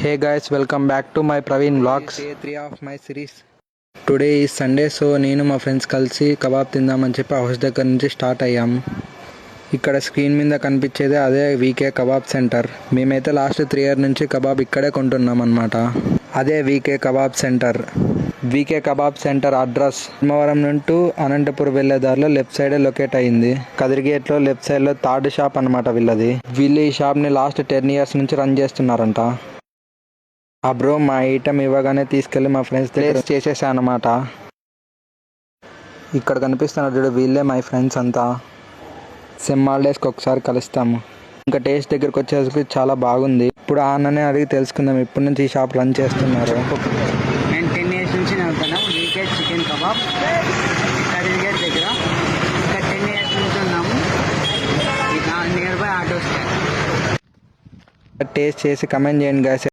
Hey guys, welcome back to my Praveen Vlogs. Day 3 of my series. Today ఈ Sunday, so నేను మా friends కలిసి kebab తిందామని చెప్పి హౌస్ దగ్గర నుంచి స్టార్ట్ అయ్యాం. ఇక్కడ స్క్రీన్ మీద కనిపించేది అదే వీకే కబాబ్ సెంటర్. మేమైతే లాస్ట్ 3 years నుంచి కబాబ్ ఇక్కడే కొంటున్నాం అనమాట. అదే వీకే కబాబ్ సెంటర్. వీకే కబాబ్ సెంటర్ అడ్రస్ ధర్మవరం నుండి అనంతపూర్ వెళ్ళే దారిలో లెఫ్ట్ సైడే లొకేట్ అయింది. కదిరిగేట్లో లెఫ్ట్ సైడ్లో థర్డ్ షాప్ అనమాట వీళ్ళది. వీళ్ళు ఈ షాప్ని లాస్ట్ 10 years నుంచి రన్ చేస్తున్నారంట. ఆ బ్రో మా ఐటమ్ ఇవ్వగానే తీసుకెళ్ళి మా ఫ్రెండ్స్ దగ్గర చేసేసాను అనమాట. ఇక్కడ కనిపిస్తున్నారు చూడు, వీళ్ళే మై ఫ్రెండ్స్ అంతా. సెమ్ హాలిడేస్కి ఒకసారి కలుస్తాము. ఇంకా టేస్ట్ దగ్గరికి వచ్చేసరికి చాలా బాగుంది. ఇప్పుడు అన్ననే అడిగి తెలుసుకుందాం ఇప్పటి నుంచి ఈ షాప్ రన్ చేస్తున్నారు. నేను 10 years నుంచి నడుపుతాను వీకే చికెన్ కబాబ్ కరీంగేట్ దగ్గర. ఇక్కడ 10 years నుంచి ఉన్నాము. Near by auto stand. Taste చేసి కమెంట్ చేయండి గైస్.